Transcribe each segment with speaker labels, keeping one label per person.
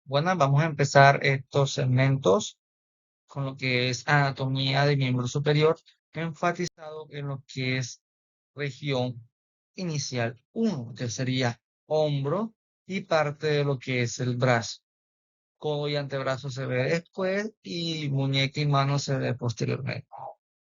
Speaker 1: Bueno, vamos a empezar estos segmentos con lo que es anatomía de miembro superior, enfatizado en lo que es región inicial uno, que sería hombro y parte de lo que es el brazo. Codo y antebrazo se ve después y muñeca y mano se ve posteriormente.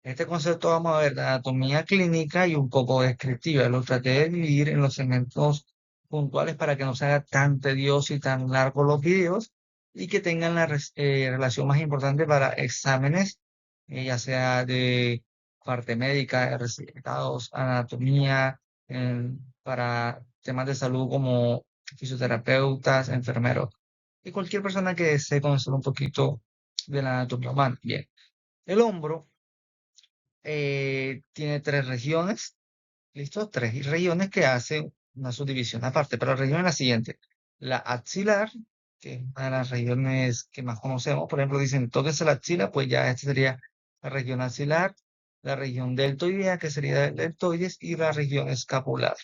Speaker 1: Este concepto vamos a ver de anatomía clínica y un poco descriptiva. Lo traté de dividir en los segmentos puntuales para que no se haga tan tedioso y tan largo los videos y que tengan la relación más importante para exámenes, ya sea de parte médica, de resultados, anatomía, para temas de salud como fisioterapeutas, enfermeros y cualquier persona que desee conocer un poquito de la anatomía humana. Bien, el hombro tiene tres regiones, ¿listo? Tres regiones que hacen una subdivisión aparte, pero la región es la siguiente. La axilar, que es una de las regiones que más conocemos, por ejemplo, dicen, tóquese la axila, pues ya esta sería la región axilar, la región deltoidea, que sería el deltoides, y la región escapular,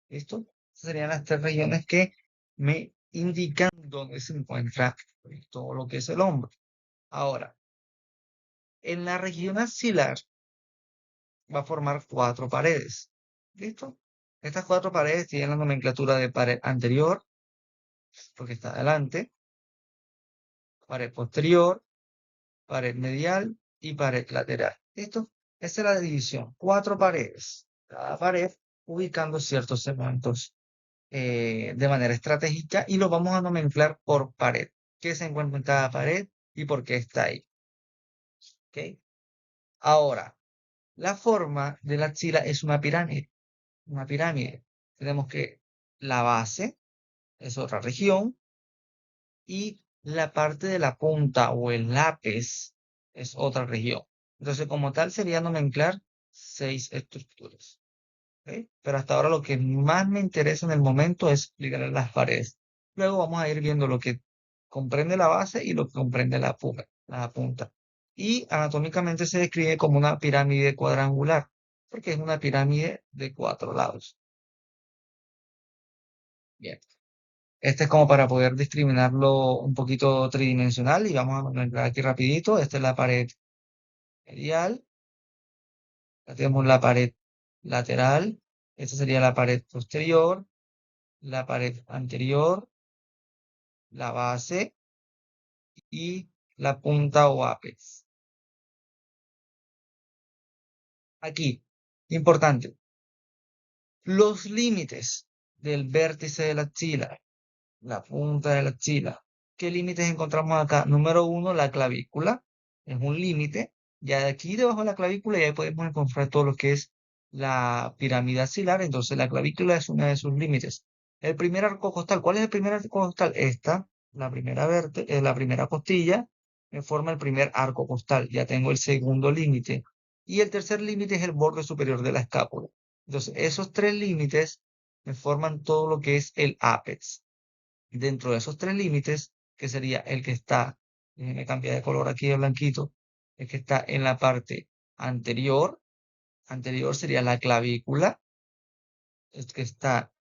Speaker 1: ¿listo? Estas serían las tres regiones que me indican dónde se encuentra todo lo que es el hombro. Ahora, en la región axilar, va a formar cuatro paredes. ¿Listo? Estas cuatro paredes tienen la nomenclatura de pared anterior, porque está adelante, pared posterior, pared medial y pared lateral. ¿Listo? Esa es la división. Cuatro paredes. Cada pared ubicando ciertos segmentos de manera estratégica y los vamos a nomenclar por pared. ¿Qué se encuentra en cada pared y por qué está ahí? ¿Ok? Ahora, la forma de la axila es una pirámide. Una pirámide. Tenemos que la base es otra región y la parte de la punta o el lápiz es otra región. Entonces, como tal, sería nomenclar seis estructuras. ¿Ok? Pero hasta ahora lo que más me interesa en el momento es explicar las paredes. Luego vamos a ir viendo lo que comprende la base y lo que comprende la punta. Y anatómicamente se describe como una pirámide cuadrangular, porque es una pirámide de cuatro lados. Bien. Este es como para poder discriminarlo un poquito tridimensional y vamos a nombrar aquí rapidito. Esta es la pared medial, ya tenemos la pared lateral, esta sería la pared posterior, la pared anterior, la base y la punta o ápex. Aquí, importante, los límites del vértice de la axila, la punta de la axila. ¿Qué límites encontramos acá? Número uno, la clavícula. Es un límite. Ya de aquí debajo de la clavícula ya podemos encontrar todo lo que es la pirámide axilar. Entonces la clavícula es uno de sus límites. El primer arco costal. ¿Cuál es el primer arco costal? Esta, la primera costilla, me forma el primer arco costal. Ya tengo el segundo límite. Y el tercer límite es el borde superior de la escápula. Entonces, esos tres límites me forman todo lo que es el ápex. Dentro de esos tres límites, que sería el que está, déjenme cambiar de color aquí de blanquito, el que está en la parte anterior, anterior sería la clavícula, el que está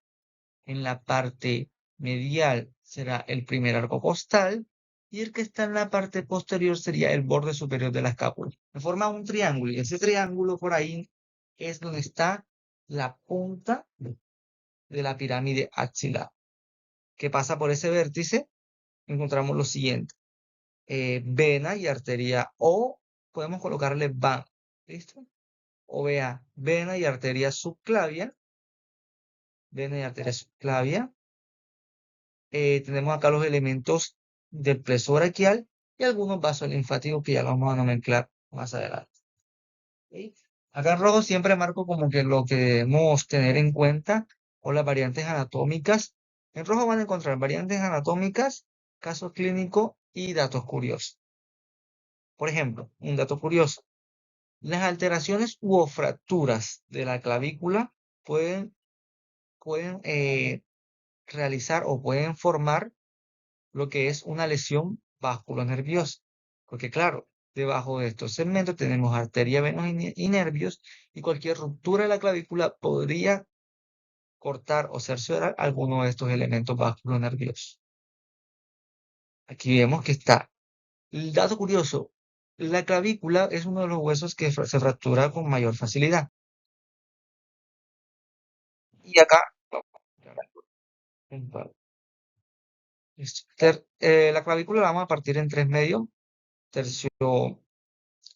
Speaker 1: en la parte medial será el primer arco costal, y el que está en la parte posterior sería el borde superior de la escápula. Me forma un triángulo, y ese triángulo por ahí es donde está la punta de la pirámide axilar, que pasa por ese vértice. Encontramos lo siguiente: vena y arteria, o podemos colocarle van, ¿listo? O vea, vena y arteria subclavia, vena y arteria subclavia. Tenemos acá los elementos del plexo braquial y algunos vasos linfáticos que ya los vamos a nomenclar más adelante. ¿Ok? Acá en rojo siempre marco como que lo que debemos tener en cuenta o las variantes anatómicas. En rojo van a encontrar variantes anatómicas, caso clínico y datos curiosos. Por ejemplo, un dato curioso: las alteraciones u fracturas de la clavícula pueden realizar o pueden formar lo que es una lesión vasculonerviosa. Porque claro, debajo de estos segmentos tenemos arteria, venas y nervios, y cualquier ruptura de la clavícula podría cortar o cerciorar alguno de estos elementos vasculonerviosos. Aquí vemos que está. El dato curioso, la clavícula es uno de los huesos que se fractura con mayor facilidad. Y acá, la clavícula la vamos a partir en tres medios, tercio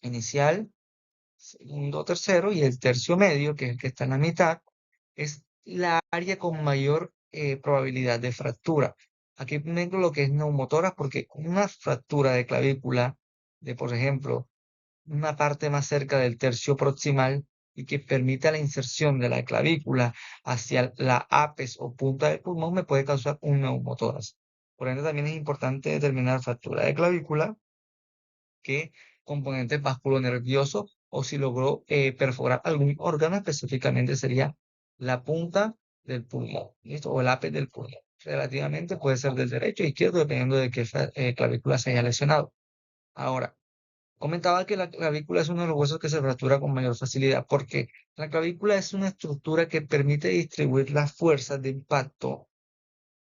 Speaker 1: inicial, segundo, tercero, y el tercio medio, que es el que está en la mitad, es la área con mayor probabilidad de fractura. Aquí tengo lo que es neumotoras, porque una fractura de clavícula, de por ejemplo, una parte más cerca del tercio proximal y que permita la inserción de la clavícula hacia la apes o punta del pulmón, me puede causar un neumotórax. Por ende, también es importante determinar fractura de clavícula, qué componente vasculonervioso o si logró perforar algún órgano, específicamente sería la punta del pulmón, ¿listo? O el ápice del pulmón. Relativamente puede ser del derecho o izquierdo, dependiendo de qué clavícula se haya lesionado. Ahora, comentaba que la clavícula es uno de los huesos que se fractura con mayor facilidad, porque la clavícula es una estructura que permite distribuir las fuerzas de impacto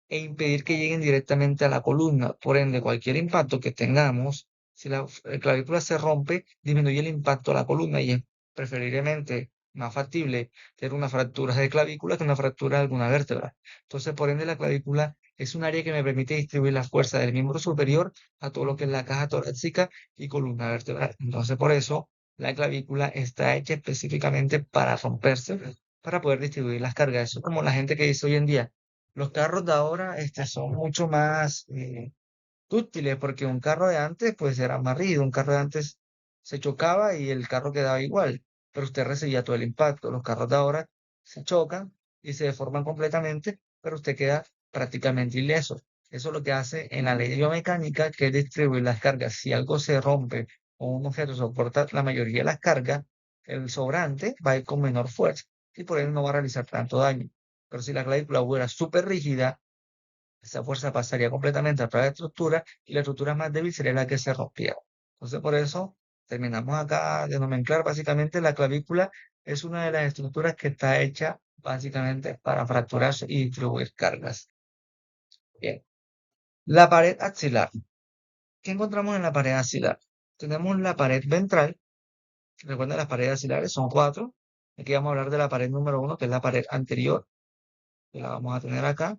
Speaker 1: e impedir que lleguen directamente a la columna. Por ende, cualquier impacto que tengamos, si la clavícula se rompe, disminuye el impacto a la columna y es preferiblemente más factible tener una fractura de clavícula que una fractura de alguna vértebra. Entonces, por ende, la clavícula es un área que me permite distribuir la fuerza del miembro superior a todo lo que es la caja torácica y columna vertebral. Entonces, por eso, la clavícula está hecha específicamente para romperse, para poder distribuir las cargas. Eso es como la gente que dice hoy en día, los carros de ahora son mucho más útiles, porque un carro de antes pues era más rígido, un carro de antes se chocaba y el carro quedaba igual, pero usted recibía todo el impacto. Los carros de ahora se chocan y se deforman completamente, pero usted queda prácticamente ileso. Eso es lo que hace en la ley de biomecánica, que es distribuir las cargas. Si algo se rompe o un objeto soporta la mayoría de las cargas, el sobrante va a ir con menor fuerza y por él no va a realizar tanto daño. Pero si la clavícula fuera súper rígida, esa fuerza pasaría completamente a través de la estructura y la estructura más débil sería la que se rompiera. Entonces, por eso terminamos acá de nomenclar. Básicamente, la clavícula es una de las estructuras que está hecha básicamente para fracturarse y distribuir cargas. Bien. La pared axilar. ¿Qué encontramos en la pared axilar? Tenemos la pared ventral. Recuerden, las paredes axilares son cuatro. Aquí vamos a hablar de la pared número uno, que es la pared anterior, que la vamos a tener acá.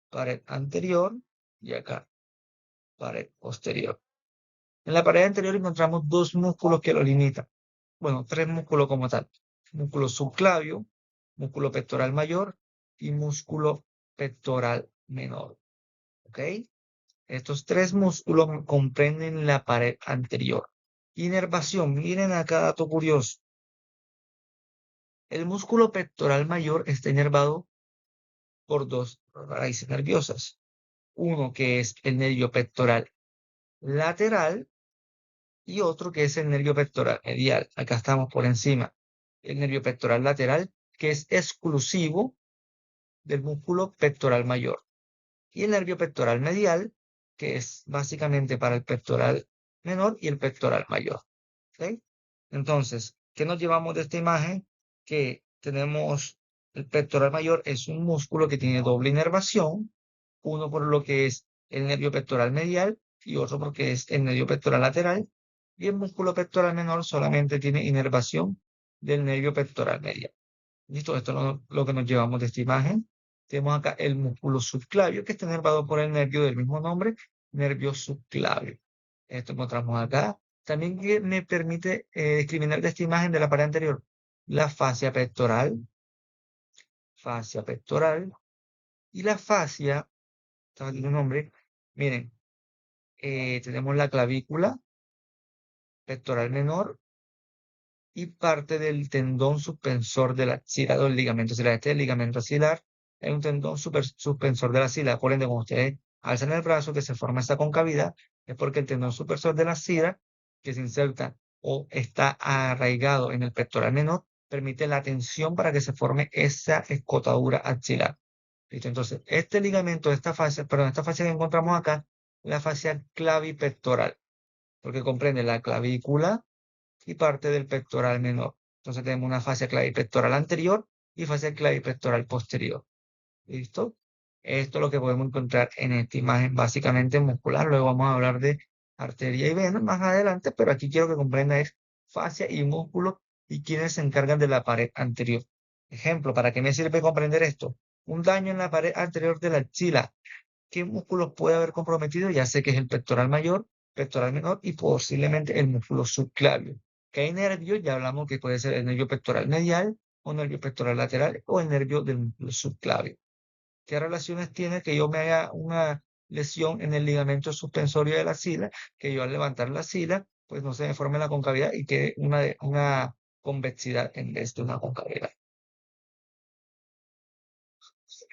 Speaker 1: Pared anterior y acá, pared posterior. En la pared anterior encontramos dos músculos que lo limitan. Bueno, tres músculos como tal. Músculo subclavio, músculo pectoral mayor y músculo pectoral menor. ¿Ok? Estos tres músculos comprenden la pared anterior. Inervación. Miren acá dato curioso. El músculo pectoral mayor está inervado por dos raíces nerviosas. Uno que es el nervio pectoral lateral y otro que es el nervio pectoral medial. Acá estamos por encima. El nervio pectoral lateral, que es exclusivo del músculo pectoral mayor. Y el nervio pectoral medial, que es básicamente para el pectoral menor y el pectoral mayor. ¿Ok? Entonces, ¿qué nos llevamos de esta imagen? Que tenemos el pectoral mayor, es un músculo que tiene doble inervación, uno por lo que es el nervio pectoral medial y otro porque es el nervio pectoral lateral, y el músculo pectoral menor solamente tiene inervación del nervio pectoral medial. ¿Listo? Esto es lo que nos llevamos de esta imagen. Tenemos acá el músculo subclavio, que está inervado por el nervio del mismo nombre, nervio subclavio. Esto encontramos acá. También que me permite discriminar de esta imagen de la pared anterior la fascia pectoral, y la fascia, tiene un nombre, miren, tenemos la clavícula pectoral menor y parte del tendón suspensor de la axila, o el ligamento axilar. Este es el ligamento axilar, es un tendón suspensor de la axila. Por ende, cuando ustedes alzan el brazo, que se forma esta concavidad, es porque el tendón suspensor de la axila, que se inserta o está arraigado en el pectoral menor, permite la tensión para que se forme esa escotadura axilar. ¿Listo? Entonces, este ligamento, esta fascia, perdón, esta fascia que encontramos acá, la fascia clavipectoral, porque comprende la clavícula y parte del pectoral menor. Entonces tenemos una fascia clavipectoral anterior y fascia clavipectoral posterior. ¿Listo? Esto es lo que podemos encontrar en esta imagen básicamente muscular. Luego vamos a hablar de arteria y vena más adelante, pero aquí quiero que comprenda es fascia y músculo y quienes se encargan de la pared anterior. Ejemplo, ¿para qué me sirve comprender esto? Un daño en la pared anterior de la axila. ¿Qué músculos puede haber comprometido? Ya sé que es el pectoral mayor, pectoral menor y posiblemente el músculo subclavio. Que hay nervio, ya hablamos que puede ser el nervio pectoral medial o nervio pectoral lateral o el nervio del músculo subclavio. ¿Qué relaciones tiene que yo me haga una lesión en el ligamento suspensorio de la axila, que yo al levantar la axila, pues no se me forme la concavidad y quede una convexidad en vez de una concavidad?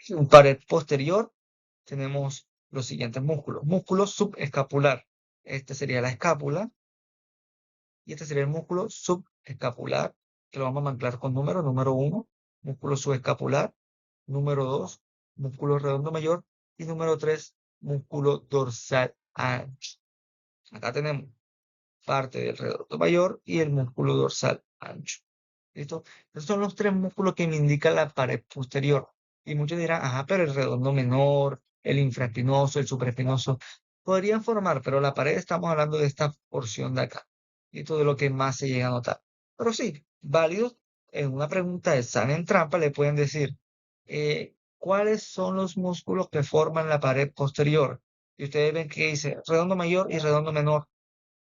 Speaker 1: En pared posterior tenemos los siguientes músculos. Músculo subescapular. Este sería la escápula y este sería el músculo subescapular, que lo vamos a anclar con número. Número 1, músculo subescapular. Número 2, músculo redondo mayor. Y número 3, músculo dorsal ancho. Acá tenemos parte del redondo mayor y el músculo dorsal ancho. ¿Listo? Estos son los tres músculos que me indican la pared posterior. Y muchos dirán, ajá, pero el redondo menor, el infraespinoso, el supraespinoso, podrían formar, pero la pared estamos hablando de esta porción de acá. Y todo lo que más se llega a notar. Pero sí, válidos, en una pregunta de examen trampa le pueden decir, ¿cuáles son los músculos que forman la pared posterior? Y ustedes ven que dice redondo mayor y redondo menor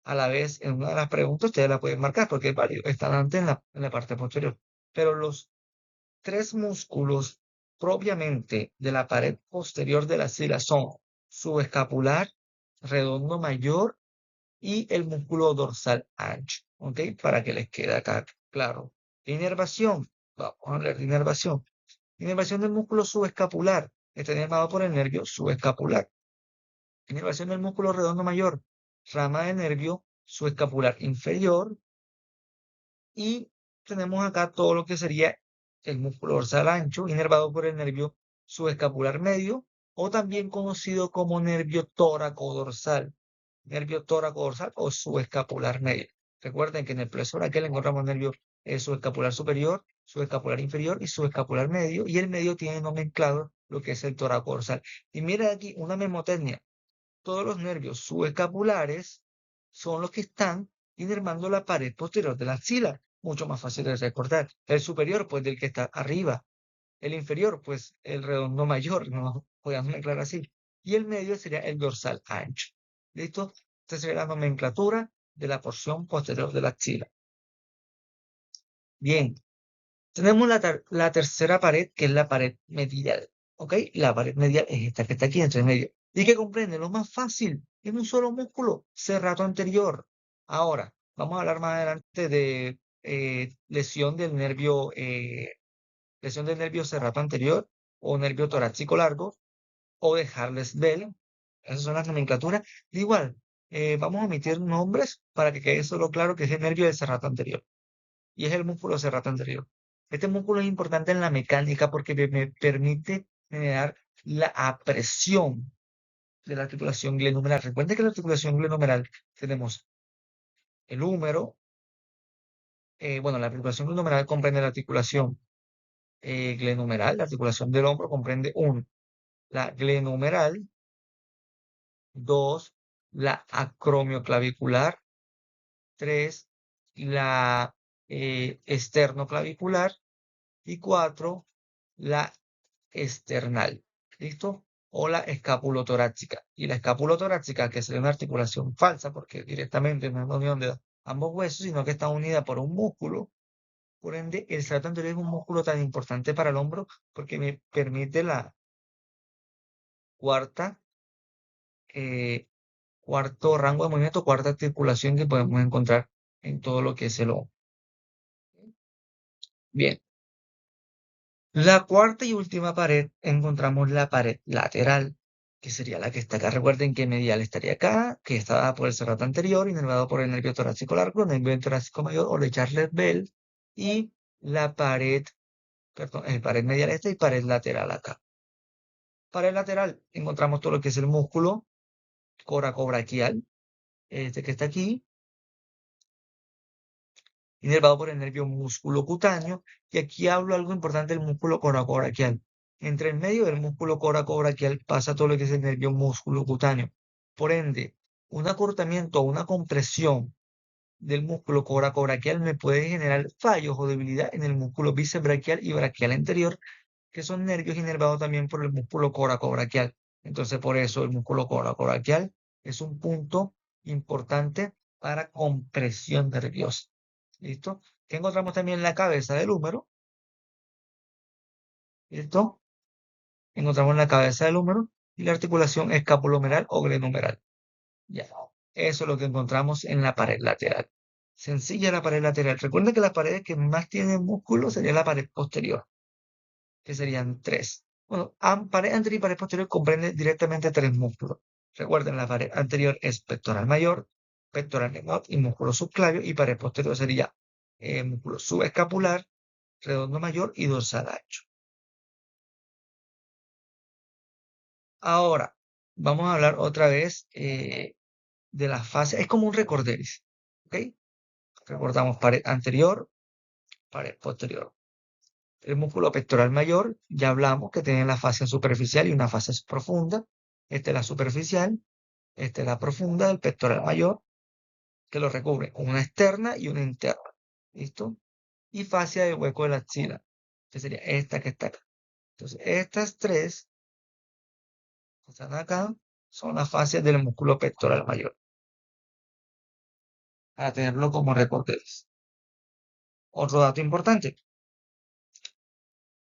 Speaker 1: a la vez en una de las preguntas, ustedes la pueden marcar porque es válido, están antes en la parte posterior. Pero los tres músculos propiamente de la pared posterior de la axila son subescapular, redondo mayor y el músculo dorsal ancho. ¿Ok? Para que les quede acá claro. Inervación. Vamos a hablar de inervación. Inervación del músculo subescapular. Está inervado por el nervio subescapular. Inervación del músculo redondo mayor. Rama del nervio subescapular inferior. Y tenemos acá todo lo que sería el músculo dorsal ancho, inervado por el nervio subescapular medio, o también conocido como nervio tóraco-dorsal. Nervio tóraco-dorsal o subescapular medio. Recuerden que en el plexo braquial encontramos nervio subescapular superior, subescapular inferior y subescapular medio, y el medio tiene nomenclado lo que es el tóraco-dorsal. Y mira aquí una memotecnia. Todos los nervios subescapulares son los que están inervando la pared posterior de la axila. Mucho más fácil de recordar. El superior, pues, del que está arriba. El inferior, pues, el redondo mayor, no podemos mezclar así. Y el medio sería el dorsal ancho. ¿Listo? Esta sería la nomenclatura de la porción posterior de la axila. Bien, tenemos la tercera pared, que es la pared medial. ¿Ok? La pared medial es esta que está aquí entre medio. Y que comprende lo más fácil, en un solo músculo, serrato anterior. Ahora, vamos a hablar más adelante de lesión del nervio serrato anterior o nervio torácico largo o de Harles-Bell. Esas son las nomenclaturas. Igual, vamos a omitir nombres para que quede solo claro que es el nervio del serrato anterior y es el músculo serrato anterior. Este músculo es importante en la mecánica porque me permite generar la apresión de la articulación glenohumeral. Recuerden que la articulación glenohumeral tenemos el húmero, bueno, la articulación glenohumeral comprende la articulación glenohumeral, la articulación del hombro comprende la glenohumeral, 2, la acromioclavicular, 3, la esternoclavicular y 4, la external. ¿Listo? O la escapulotorácica. Y la escapulotorácica, que sería una articulación falsa, porque directamente no es la unión de ambos huesos, sino que está unida por un músculo. Por ende, el serrato anterior es un músculo tan importante para el hombro porque me permite la cuarta, eh, cuarto rango de movimiento, cuarta articulación que podemos encontrar en todo lo que es el hombro. Bien. La cuarta y última pared encontramos la pared lateral, que sería la que está acá. Recuerden que medial estaría acá, que está dada por el serrato anterior, inervado por el nervio torácico largo, nervio torácico mayor o de Charles-Bell, y la pared, perdón, pared medial esta y pared lateral acá. Pared lateral encontramos todo lo que es el músculo coracobraquial, este que está aquí, inervado por el nervio músculo cutáneo, y aquí hablo algo importante del músculo coracobraquial. Entre el medio del músculo coracobraquial pasa todo lo que es el nervio músculo cutáneo. Por ende, un acortamiento o una compresión del músculo coracobraquial me puede generar fallos o debilidad en el músculo bíceps braquial y braquial anterior, que son nervios inervados también por el músculo coracobraquial. Entonces, por eso el músculo coracobraquial es un punto importante para compresión nerviosa. ¿Listo? ¿Qué encontramos también en la cabeza del húmero? ¿Listo? Encontramos la cabeza del húmero y la articulación escapulohumeral o glenohumeral. Ya, eso es lo que encontramos en la pared lateral. Sencilla la pared lateral. Recuerden que las paredes que más tienen músculo sería la pared posterior, que serían tres. Bueno, pared anterior y pared posterior comprenden directamente tres músculos. Recuerden, la pared anterior es pectoral mayor, pectoral menor y músculo subclavio, y pared posterior sería músculo subescapular, redondo mayor y dorsal ancho. Ahora, vamos a hablar otra vez de las fases. Es como un recorderis, ¿ok? Recordamos pared anterior, pared posterior. El músculo pectoral mayor, ya hablamos que tiene la fascia superficial y una fascia profunda. Esta es la superficial, esta es la profunda del pectoral mayor, que lo recubre una externa y una interna. ¿Listo? Y fascia del hueco de la axila, que sería esta que está acá. Entonces, estas tres que están acá son las fascias del músculo pectoral mayor, para tenerlo como recorderis. Otro dato importante,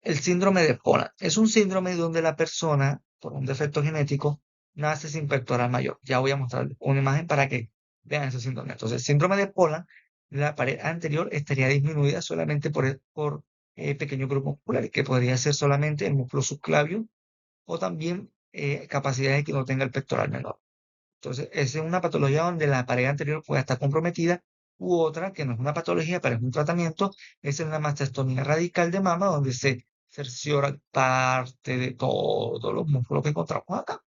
Speaker 1: el síndrome de Poland. Es un síndrome donde la persona, por un defecto genético, nace sin pectoral mayor. Ya voy a mostrar una imagen para que vean ese síndrome. Entonces, el síndrome de Poland, la pared anterior estaría disminuida solamente por pequeños grupos musculares, que podría ser solamente el músculo subclavio o también capacidades que no tenga el pectoral menor. Entonces, esa es una patología donde la pared anterior puede estar comprometida, u otra, que no es una patología, pero es un tratamiento, es la mastectomía radical de mama, donde se cerciora parte de todos los músculos que encontramos acá.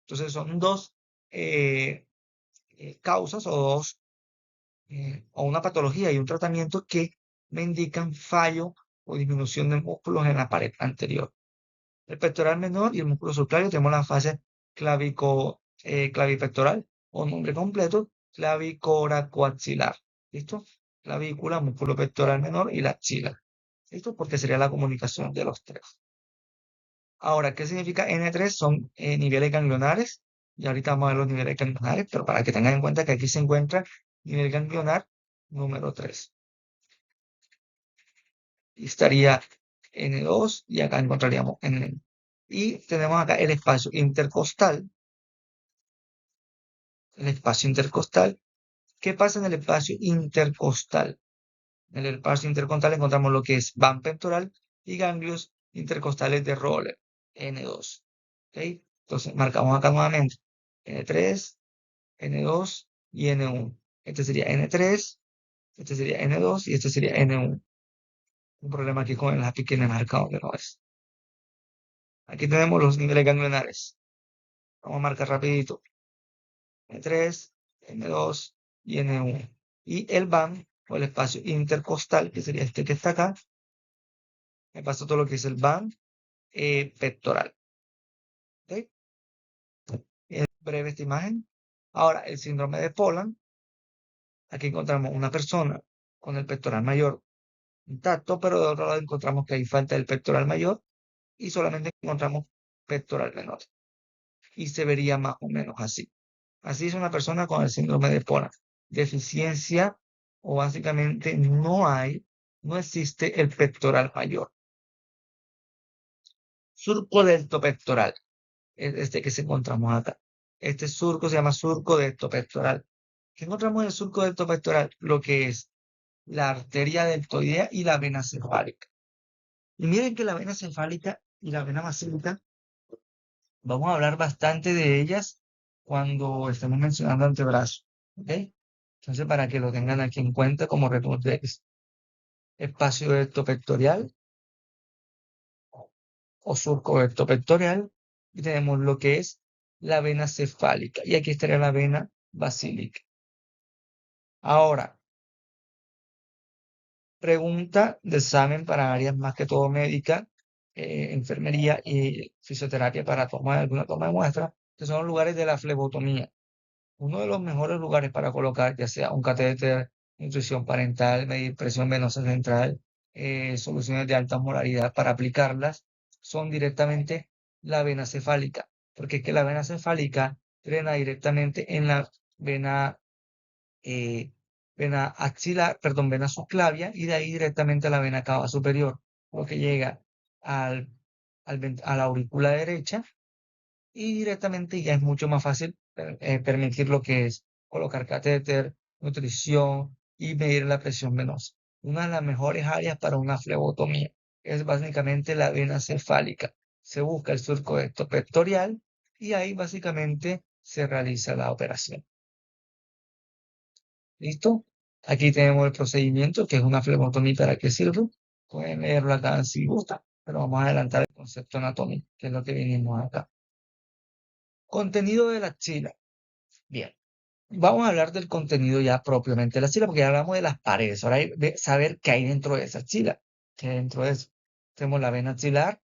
Speaker 1: Entonces, son dos eh, causas o una patología y un tratamiento que me indican fallo o disminución de músculos en la pared anterior. El pectoral menor y el músculo subclavio tenemos la fase clavipectoral o nombre completo, clavicoracoaxilar. ¿Listo? Clavícula, músculo pectoral menor y la axila. ¿Listo? Porque sería la comunicación de los tres. Ahora, ¿qué significa N3? Son niveles ganglionares. Y ahorita vamos a ver los niveles ganglionares, pero para que tengan en cuenta que aquí se encuentra nivel ganglionar número 3. Y estaría N2 y acá encontraríamos N1. Y tenemos acá el espacio intercostal. El espacio intercostal. ¿Qué pasa en el espacio intercostal? En el espacio intercostal encontramos lo que es van pectoral y ganglios intercostales de Roller, N2. ¿Ok? Entonces marcamos acá nuevamente N3, N2 y N1. Este sería N3, este sería N2 y este sería N1. Un problema aquí con el lápiz que me marca donde no es. Aquí tenemos los niveles ganglionares. Vamos a marcar rapidito. N3, N2 y N1. Y el BAM, o el espacio intercostal, que sería este que está acá, me pasa todo lo que es el BAM pectoral. ¿Ok? Es breve esta imagen. Ahora, el síndrome de Poland. Aquí encontramos una persona con el pectoral mayor intacto, pero de otro lado encontramos que hay falta del pectoral mayor y solamente encontramos pectoral menor. Y se vería más o menos así. Así es una persona con el síndrome de Poland. Deficiencia o básicamente no existe el pectoral mayor. Surco deltopectoral es este que se encontramos acá. Este surco se llama surco deltopectoral. ¿Qué encontramos en el surco deltopectoral? Lo que es la arteria deltoidea y la vena cefálica. Y miren que la vena cefálica y la vena basílica, vamos a hablar bastante de ellas cuando estemos mencionando antebrazo. ¿Ok? Entonces, para que lo tengan aquí en cuenta como recorderis. Espacio rectopectorial o surco rectopectorial. Y tenemos lo que es la vena cefálica. Y aquí estaría la vena basílica. Ahora, pregunta de examen para áreas más que todo médica. enfermería y fisioterapia para tomar alguna toma de muestra, que son los lugares de la flebotomía. Uno de los mejores lugares para colocar, ya sea un catéter, nutrición parental, medir presión venosa central, soluciones de alta molaridad para aplicarlas, son directamente la vena cefálica, porque es que la vena cefálica drena directamente en la vena, eh, vena axilar, perdón, vena subclavia, y de ahí directamente a la vena cava superior, lo que llega al, a la aurícula derecha, y directamente ya es mucho más fácil permitir lo que es colocar catéter, nutrición y medir la presión venosa. Una de las mejores áreas para una flebotomía es básicamente la vena cefálica. Se busca el surco pectoral y ahí básicamente se realiza la operación. ¿Listo? Aquí tenemos el procedimiento, que es una flebotomía. ¿Para qué sirve? Pueden leerlo acá si gusta, pero vamos a adelantar el concepto anatómico, que es lo que vinimos acá. Contenido de la axila. Bien, vamos a hablar del contenido ya propiamente de la axila, porque ya hablamos de las paredes. Ahora hay de saber qué hay dentro de esa axila. ¿Qué hay dentro de eso? Tenemos la vena axilar,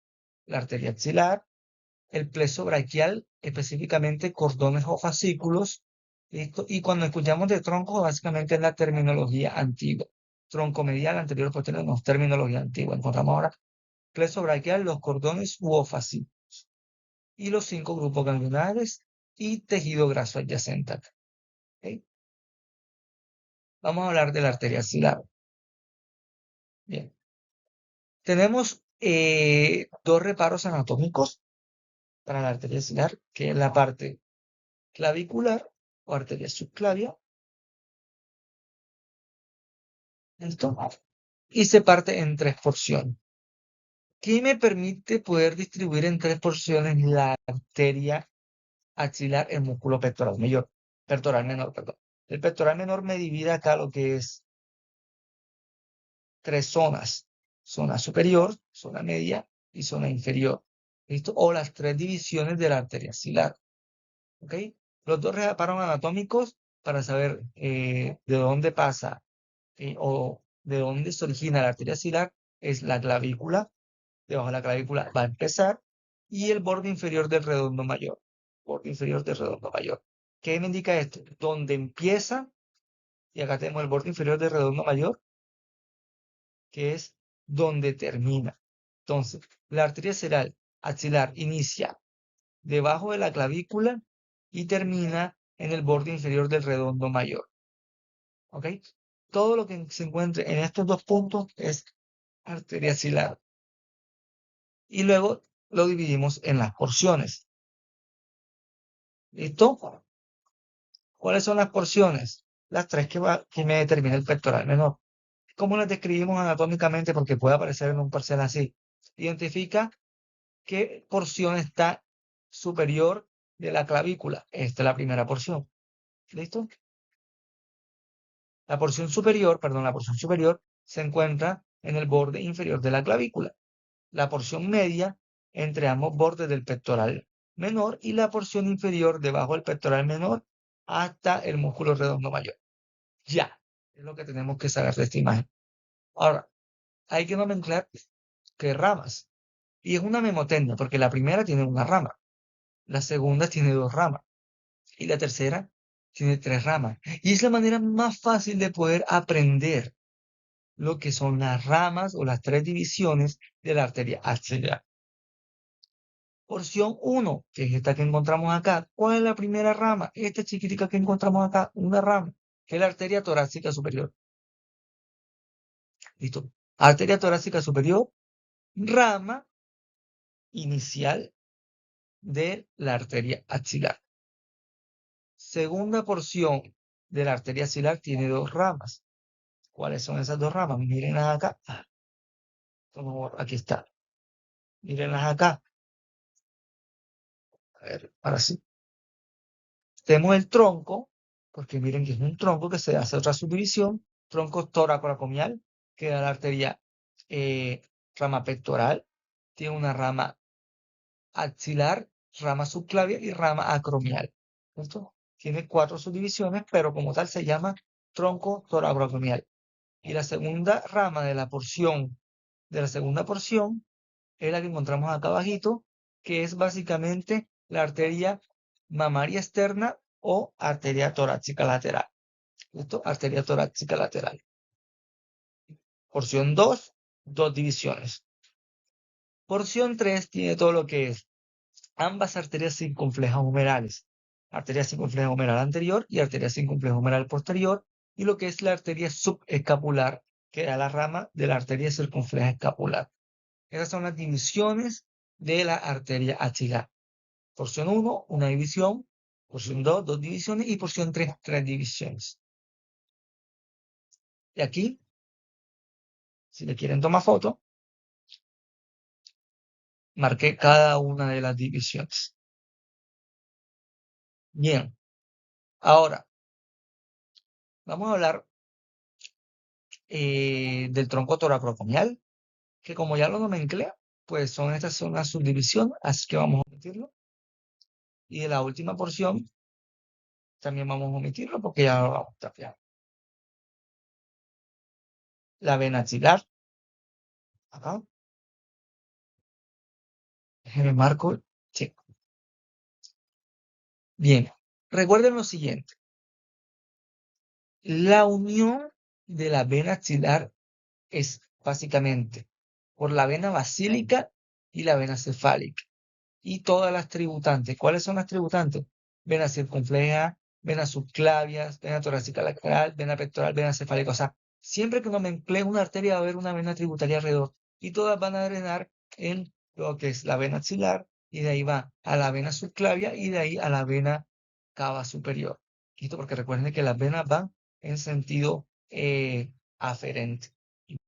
Speaker 1: la arteria axilar, el plexo braquial, específicamente cordones o fascículos. ¿Listo? Y cuando escuchamos de tronco, básicamente es la terminología antigua. Tronco medial, anterior, posterior, tenemos terminología antigua. Encontramos ahora plexo braquial, los cordones u fascículos. Y los 5 grupos ganglionares y tejido graso adyacente acá. ¿Ok? Vamos a hablar de la arteria axilar. Bien. Tenemos dos reparos anatómicos para la arteria axilar, que es la parte clavicular o arteria subclavia. ¿Listo? Y se parte en 3 porciones. ¿Qué me permite poder distribuir en 3 porciones la arteria axilar, el músculo pectoral mayor? Pectoral menor, perdón. El pectoral menor me divide acá lo que es 3 zonas. Zona superior, zona media y zona inferior. ¿Listo? O las 3 divisiones de la arteria axilar. ¿Ok? Los dos reparos anatómicos para saber de dónde pasa o de dónde se origina la arteria axilar es la clavícula. Debajo de la clavícula va a empezar y el borde inferior del redondo mayor. Borde inferior del redondo mayor. ¿Qué me indica esto? Donde empieza, y acá tenemos el borde inferior del redondo mayor, que es donde termina. Entonces, la arteria axilar inicia debajo de la clavícula y termina en el borde inferior del redondo mayor. ¿Ok? Todo lo que se encuentre en estos dos puntos es arteria axilar. Y luego lo dividimos en las porciones. ¿Listo? ¿Cuáles son las porciones? Las 3 que me determina el pectoral menor. ¿Cómo las describimos anatómicamente? Porque puede aparecer en un parcial así. Identifica qué porción está superior de la clavícula. Esta es la primera porción. ¿Listo? La porción superior se encuentra en el borde inferior de la clavícula. La porción media entre ambos bordes del pectoral menor y la porción inferior debajo del pectoral menor hasta el músculo redondo mayor. Ya, es lo que tenemos que saber de esta imagen. Ahora, hay que nomenclar qué ramas. Y es una memotecnia, porque la primera tiene una rama, la segunda tiene 2 ramas y la tercera tiene 3 ramas. Y es la manera más fácil de poder aprender lo que son las ramas o las 3 divisiones de la arteria axilar. Porción 1, que es esta que encontramos acá. ¿Cuál es la primera rama? Esta chiquitica que encontramos acá, una rama, que es la arteria torácica superior. ¿Listo? Arteria torácica superior, rama inicial de la arteria axilar. Segunda porción de la arteria axilar tiene 2 ramas. ¿Cuáles son esas 2 ramas? Mírenlas acá. Aquí está. Mírenlas acá. A ver, ahora sí. Tenemos el tronco, porque miren que es un tronco que se hace otra subdivisión. Tronco toracoracomial, que da la arteria rama pectoral. Tiene una rama axilar, rama subclavia y rama acromial. ¿Listo? Tiene 4 subdivisiones, pero como tal se llama tronco toracoracomial. Y la segunda rama de la segunda porción es la que encontramos acá abajito, que es básicamente la arteria mamaria externa o arteria torácica lateral. ¿Listo? Arteria torácica lateral. Porción 2, dos divisiones. Porción 3 tiene todo lo que es ambas arterias circunflejas humerales. Arteria circunfleja humeral anterior y arteria circunfleja humeral posterior. Y lo que es la arteria subescapular, que da la rama de la arteria circunfleja escapular. Esas son las divisiones de la arteria axilar. Porción 1, una división. Porción 2, dos divisiones. Y porción 3, tres divisiones. Y aquí, si le quieren tomar foto, marqué cada una de las divisiones. Bien, ahora vamos a hablar del tronco toracoacromial, que como ya lo nomenclé, pues estas son las subdivisiones, así que vamos a omitirlo. Y de la última porción también vamos a omitirlo porque ya lo vamos a trapear. La vena axilar, acá, déjenme marco, sí. Bien, recuerden lo siguiente, la unión de la vena axilar es básicamente por la vena basílica y la vena cefálica. Y todas las tributantes. ¿Cuáles son las tributantes? Vena circunfleja, venas subclavias, vena torácica lateral, vena pectoral, vena cefálica. O sea, siempre que uno me emplea una arteria va a haber una vena tributaria alrededor. Y todas van a drenar en lo que es la vena axilar, y de ahí va a la vena subclavia y de ahí a la vena cava superior. ¿Listo? Porque recuerden que las venas van en sentido aferente.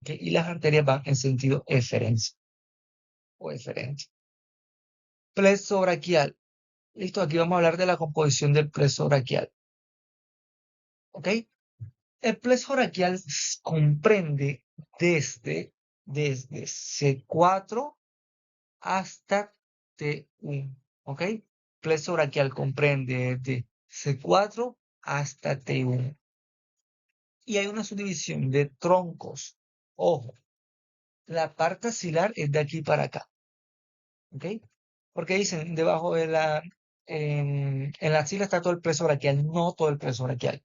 Speaker 1: ¿Okay? Y las arterias van en sentido eferente o eferente. Plexo braquial. Listo, aquí vamos a hablar de la composición del plexo braquial. ¿Ok? El plexo braquial comprende desde C4 hasta T1. ¿Ok? Plexo braquial comprende desde C4 hasta T1. Y hay una subdivisión de troncos. Ojo, la parte axilar es de aquí para acá. ¿Ok? Porque dicen, debajo de en la axila está todo el plexo braquial, no todo el plexo braquial.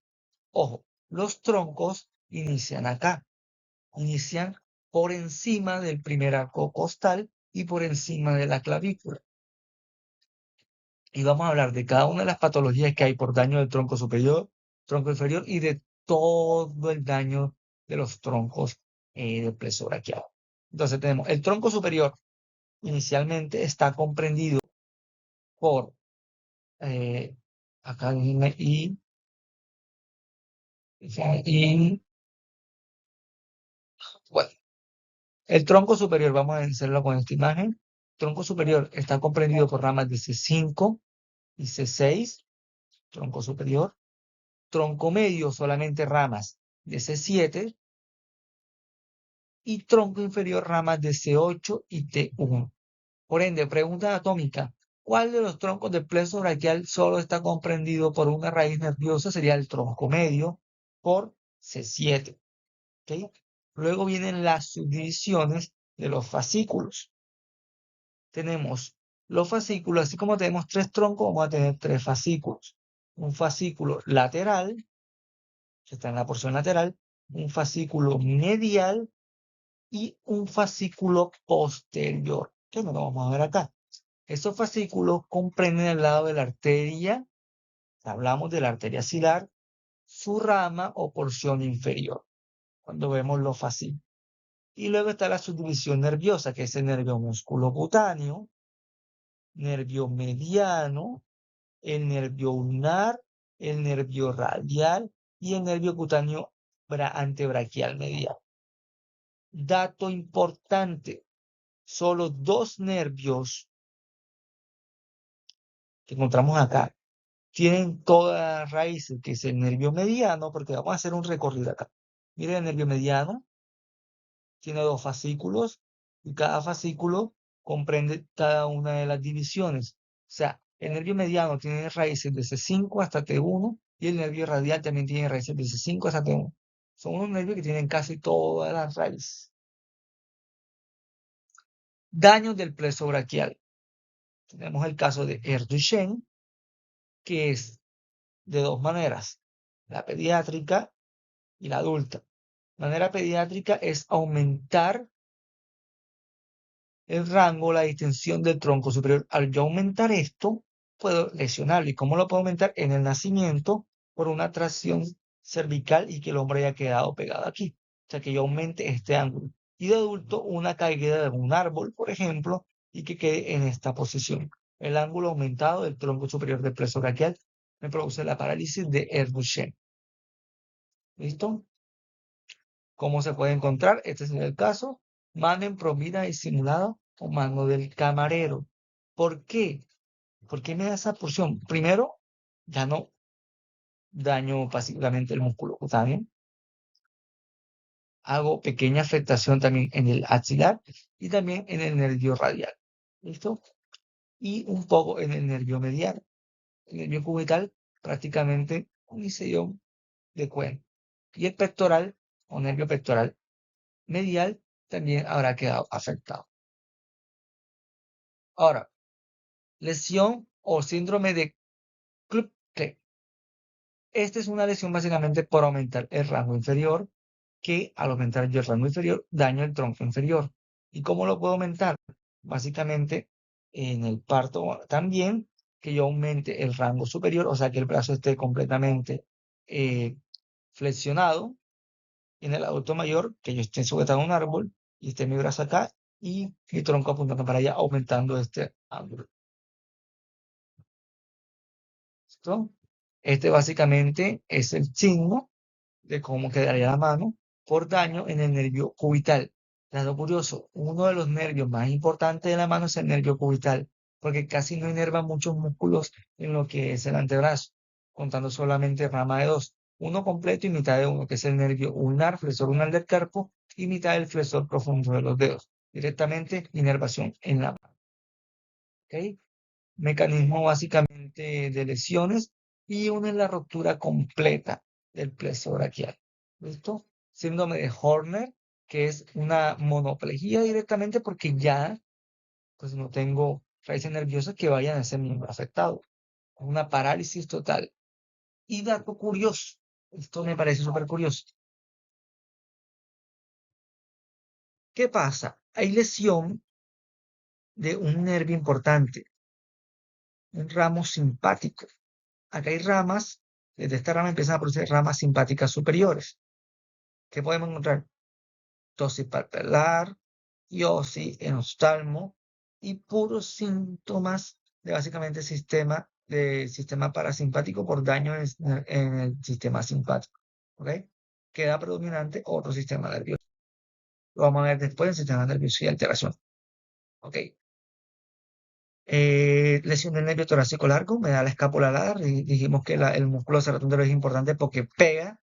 Speaker 1: Ojo, los troncos inician acá, inician por encima del primer arco costal y por encima de la clavícula. Y vamos a hablar de cada una de las patologías que hay por daño del tronco superior, tronco inferior y de todo el daño de los troncos del plexo braquial. Entonces tenemos el tronco superior, inicialmente está comprendido por, acá bueno, el tronco superior, vamos a hacerlo con esta imagen. El tronco superior está comprendido por ramas de C5 y C6, tronco superior. Tronco medio, solamente ramas de C7. Y tronco inferior, ramas de C8 y T1. Por ende, pregunta anatómica. ¿Cuál de los troncos del plexo braquial solo está comprendido por una raíz nerviosa? Sería el tronco medio por C7. ¿Okay? Luego vienen las subdivisiones de los fascículos. Tenemos los fascículos, así como tenemos tres troncos, vamos a tener tres fascículos. Un fascículo lateral, que está en la porción lateral, un fascículo medial y un fascículo posterior, que no lo vamos a ver acá. Estos fascículos comprenden el lado de la arteria, hablamos de la arteria axilar, su rama o porción inferior, cuando vemos los fascículos. Y luego está la subdivisión nerviosa, que es el nervio musculocutáneo, nervio mediano, el nervio ulnar, el nervio radial y el nervio cutáneo antebraquial medial. Dato importante, solo dos nervios que encontramos acá tienen todas las raíces, que es el nervio mediano, porque vamos a hacer un recorrido acá. Miren, el nervio mediano tiene dos fascículos y cada fascículo comprende cada una de las divisiones. O sea, el nervio mediano tiene raíces de C5 hasta T1 y el nervio radial también tiene raíces de C5 hasta T1. Son unos nervios que tienen casi todas las raíces. Daño del plexo braquial. Tenemos el caso de Duchenne, que es de dos maneras, la pediátrica y la adulta. Manera pediátrica es aumentar el rango, la distensión del tronco superior. Al yo aumentar esto, puedo lesionarlo. ¿Y cómo lo puedo aumentar? En el nacimiento, por una tracción cervical y que el hombre haya quedado pegado aquí. O sea, que yo aumente este ángulo. Y de adulto, una caída de un árbol, por ejemplo, y que quede en esta posición. El ángulo aumentado del tronco superior del plexo braquial me produce la parálisis de Duchenne. ¿Listo? ¿Cómo se puede encontrar? Este es el caso. Mano improvisa y simulada o mano del camarero. ¿Por qué? ¿Por qué me da esa porción? Primero, ya no daño pasivamente el músculo cutáneo. Hago pequeña afectación también en el axilar y también en el nervio radial. ¿Listo? Y un poco en el nervio medial. El nervio cubital prácticamente ni se dio de cuenta. Y el pectoral o nervio pectoral medial también habrá quedado afectado. Ahora, lesión o síndrome de Kluge. Esta es una lesión básicamente por aumentar el rango inferior, que al aumentar yo el rango inferior, daño el tronco inferior. ¿Y cómo lo puedo aumentar? Básicamente en el parto también, que yo aumente el rango superior, o sea que el brazo esté completamente flexionado. Y en el adulto mayor, que yo esté sujetado a un árbol y esté mi brazo acá y mi tronco apuntando para allá, aumentando este ángulo. ¿Listo? Este básicamente es el signo de cómo quedaría la mano por daño en el nervio cubital. Dato curioso, uno de los nervios más importantes de la mano es el nervio cubital, porque casi no inerva muchos músculos en lo que es el antebrazo, contando solamente rama de dos, uno completo y mitad de uno, que es el nervio ulnar, flexor ulnar del carpo, y mitad del flexor profundo de los dedos. Directamente inervación en la mano. ¿Ok? Mecanismo básicamente de lesiones y una es la ruptura completa del plexo braquial. ¿Listo? Síndrome de Horner, que es una monoplegia directamente porque ya pues no tengo raíces nerviosas que vayan a ese miembro afectado. Una parálisis total. Y dato curioso, esto me parece súper curioso. ¿Qué pasa? Hay lesión de un nervio importante, un ramo simpático. Acá hay ramas, desde esta rama empiezan a producir ramas simpáticas superiores. ¿Qué podemos encontrar? Tosis palpebral, iosis, enostalmo y puros síntomas de básicamente sistema parasimpático por daño en el sistema simpático. ¿Ok? Queda predominante otro sistema nervioso. Lo vamos a ver después en el sistema nervioso y alteración. ¿Ok? Lesión del nervio torácico largo, me da la escápula larga. Y dijimos que el músculo serratón es importante porque pega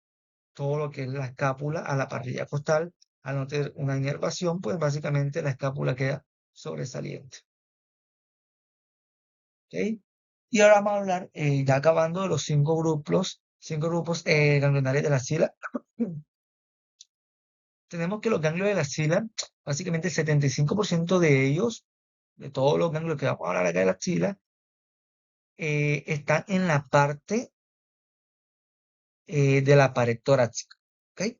Speaker 1: todo lo que es la escápula a la parrilla costal. Al no tener una inervación, pues básicamente la escápula queda sobresaliente. ¿Ok? Y ahora vamos a hablar, ya acabando, de los cinco grupos ganglionarios de la axila. Tenemos que los ganglios de la axila, básicamente el 75% de ellos, de todos los ganglios que vamos a hablar acá de la axila, están en la parte de la pared torácica. ¿Ok?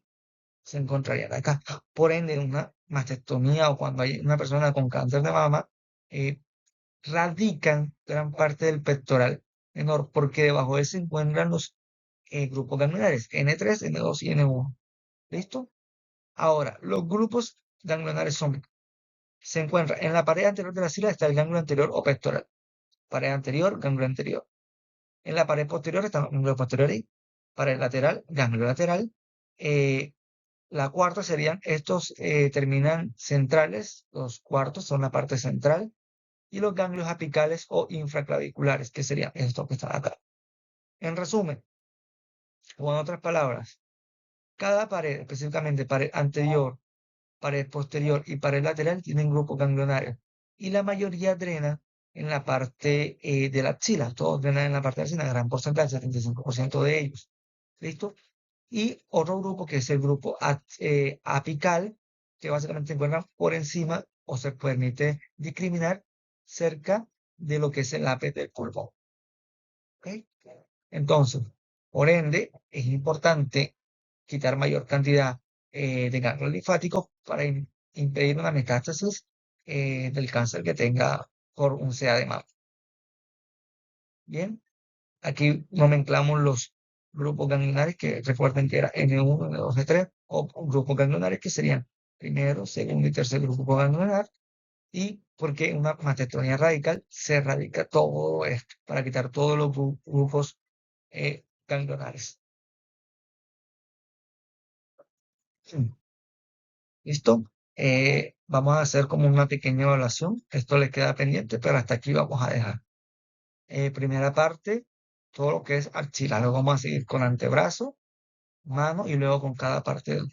Speaker 1: Se encontrarían acá. Por ende, una mastectomía o cuando hay una persona con cáncer de mama, eh, radican gran parte del pectoral menor, porque debajo de él se encuentran los grupos ganglionares N3, N2 y N1. ¿Listo? Ahora, los grupos ganglionares se encuentran en la pared anterior de la axila está el ganglio anterior o pectoral. Pared anterior, ganglio anterior. En la pared posterior está el ganglio posterior y pared lateral, ganglio lateral. Eh, La cuarta serían estos, terminan centrales, los cuartos son la parte central, y los ganglios apicales o infraclaviculares, que serían estos que están acá. En resumen, o en otras palabras, cada pared, específicamente pared anterior, pared posterior y pared lateral, tienen grupos ganglionarios, y la mayoría drena en la parte de la axila, todos drenan en la parte de la axila, gran porcentaje, 75% de ellos. ¿Listo? Y otro grupo que es el grupo apical, que básicamente se encuentra por encima o se permite discriminar cerca de lo que es el ápice del pulmón. ¿Ok? Entonces, por ende, es importante quitar mayor cantidad de ganglios linfáticos para impedir una metástasis del cáncer que tenga por un CA de mama. Bien, aquí nomenclamos los grupos ganglionares que recuerden que era N1, N2, N3, o grupos ganglionares que serían primero, segundo y tercer grupo ganglionar, y porque una mastectomía radical se radica todo esto para quitar todos los grupos ganglionares. Sí. ¿Listo? Vamos a hacer como una pequeña evaluación. Esto les queda pendiente, pero hasta aquí vamos a dejar. Primera parte, todo lo que es axilar. Luego vamos a seguir con antebrazo, mano y luego con cada parte del